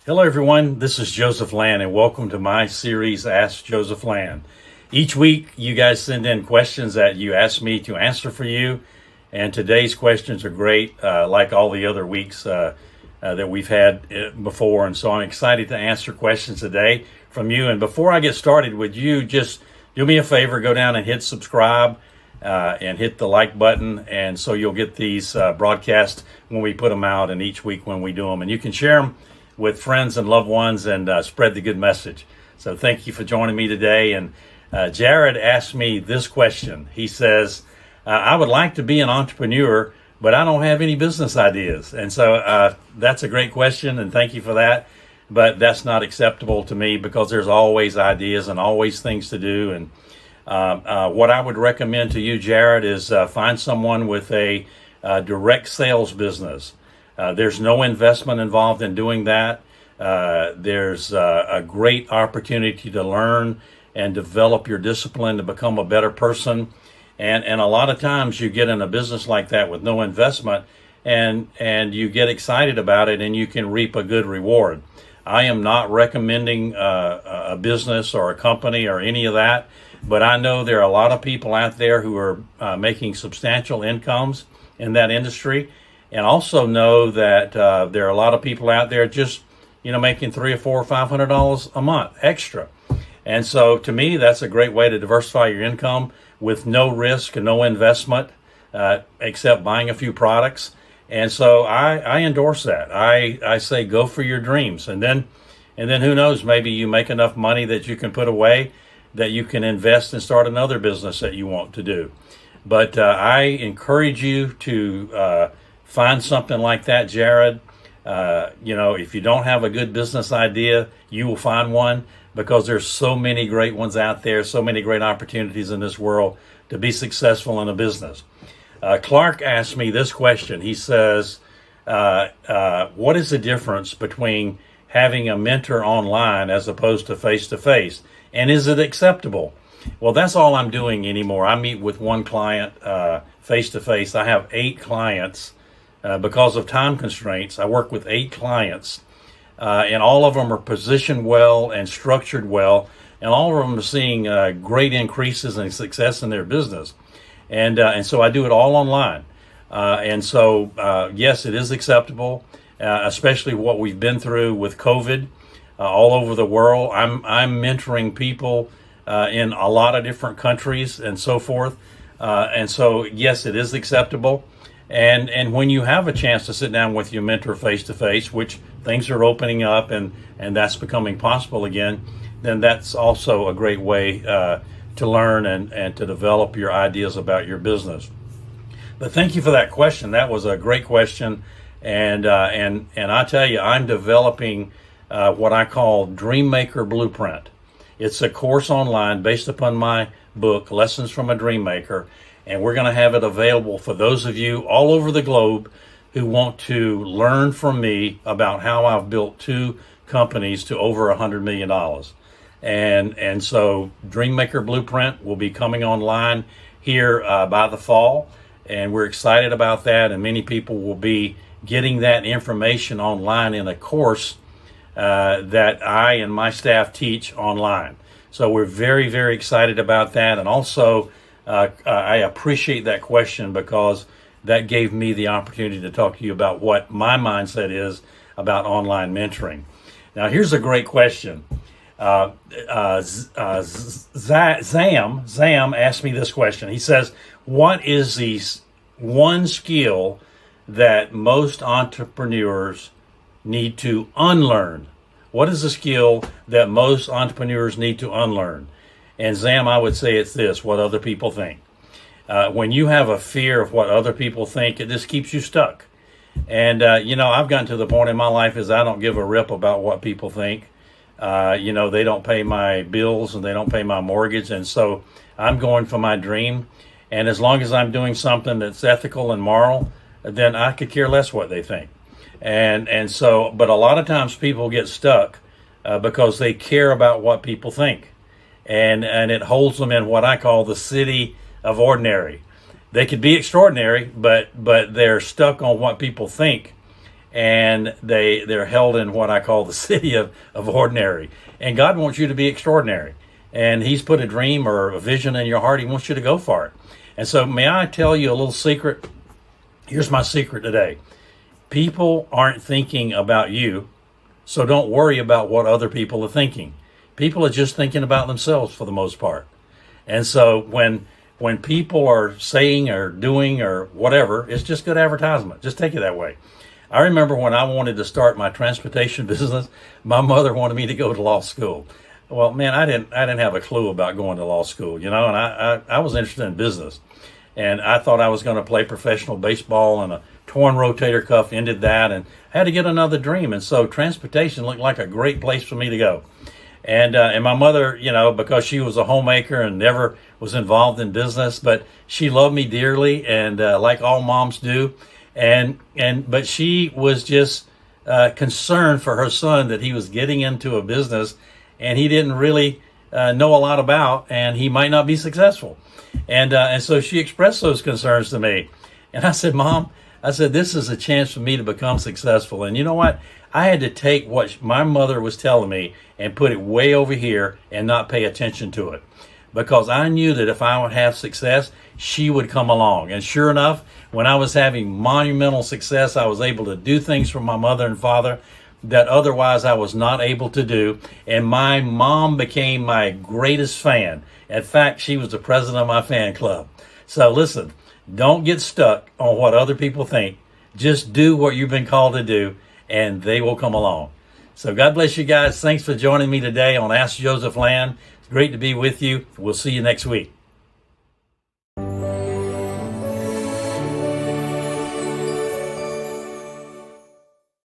Hello, everyone. This is Joseph Land, and welcome to my series, Ask Joseph Land. Each week, you guys send in questions that you ask me to answer for you, and today's questions are great, like all the other weeks that we've had before, and so I'm excited to answer questions today from you. And before I get started, would you just do me a favor, go down and hit subscribe and hit the like button, and so you'll get these broadcasts when we put them out and each week when we do them, and you can share them with friends and loved ones and spread the good message. So thank you for joining me today. And Jared asked me this question. He says, I would like to be an entrepreneur, but I don't have any business ideas. And so that's a great question, and thank you for that. But that's not acceptable to me because there's always ideas and always things to do. And what I would recommend to you, Jared, is find someone with a direct sales business. There's no investment involved in doing that. There's a great opportunity to learn and develop your discipline to become a better person. And a lot of times you get in a business like that with no investment and you get excited about it and you can reap a good reward. I am not recommending a business or a company or any of that, but I know there are a lot of people out there who are making substantial incomes in that industry. And also know that there are a lot of people out there just, making $300 or $400 or $500 a month extra. And so to me, that's a great way to diversify your income with no risk and no investment, except buying a few products. And so I endorse that. I say go for your dreams. And then who knows, maybe you make enough money that you can put away that you can invest and start another business that you want to do. But I encourage you to find something like that, Jared. If you don't have a good business idea, you will find one because there's so many great ones out there, so many great opportunities in this world to be successful in a business. Clark asked me this question. He says, what is the difference between having a mentor online as opposed to face-to-face? And is it acceptable? Well, that's all I'm doing anymore. I meet with one client face-to-face. I have 8 clients. Because of time constraints, I work with 8 clients, and all of them are positioned well and structured well, and all of them are seeing great increases in success in their business. And so I do it all online. Yes, it is acceptable, especially what we've been through with COVID all over the world. I'm mentoring people in a lot of different countries and so forth. And so, yes, it is acceptable. And when you have a chance to sit down with your mentor face-to-face, which things are opening up and that's becoming possible again, then that's also a great way to learn and to develop your ideas about your business. But thank you for that question. That was a great question. And I tell you, I'm developing what I call Dream Maker Blueprint. It's a course online based upon my book, Lessons from a Dream Maker. And we're going to have it available for those of you all over the globe who want to learn from me about how I've built 2 companies to over $100 million. And so Dream Maker Blueprint will be coming online here by the fall. And we're excited about that. And many people will be getting that information online in a course that I and my staff teach online. So we're very, very excited about that. And also, I appreciate that question because that gave me the opportunity to talk to you about what my mindset is about online mentoring. Now, here's a great question. Zam asked me this question. He says, what is the one skill that most entrepreneurs need to unlearn? What is the skill that most entrepreneurs need to unlearn? And Zam, I would say it's this: what other people think. When you have a fear of what other people think, it just keeps you stuck. And, I've gotten to the point in my life is I don't give a rip about what people think. They don't pay my bills and they don't pay my mortgage. And so I'm going for my dream. And as long as I'm doing something that's ethical and moral, then I could care less what they think. But a lot of times people get stuck because they care about what people think. And it holds them in what I call the city of ordinary. They could be extraordinary, but they're stuck on what people think. and they're held in what I call the city of ordinary. And God wants you to be extraordinary. And He's put a dream or a vision in your heart. He wants you to go for it. And so may I tell you a little secret? Here's my secret today. People aren't thinking about you, so don't worry about what other people are thinking. People are just thinking about themselves for the most part. And so when people are saying or doing or whatever, it's just good advertisement. Just take it that way. I remember when I wanted to start my transportation business, my mother wanted me to go to law school. Well, man, I didn't have a clue about going to law school, and I was interested in business. And I thought I was going to play professional baseball, and a torn rotator cuff ended that, and I had to get another dream. And so transportation looked like a great place for me to go. And my mother, because she was a homemaker and never was involved in business, but she loved me dearly, and like all moms do. But she was just concerned for her son that he was getting into a business and he didn't really know a lot about, and he might not be successful. And so she expressed those concerns to me. And I said, Mom, this is a chance for me to become successful. And you know what? I had to take what my mother was telling me and put it way over here and not pay attention to it. Because I knew that if I would have success, she would come along. And sure enough, when I was having monumental success, I was able to do things for my mother and father that otherwise I was not able to do. And my mom became my greatest fan. In fact, she was the president of my fan club. So listen, don't get stuck on what other people think. Just do what you've been called to do, and they will come along. So God bless you guys. Thanks for joining me today on Ask Joseph Land. It's great to be with you. We'll see you next week.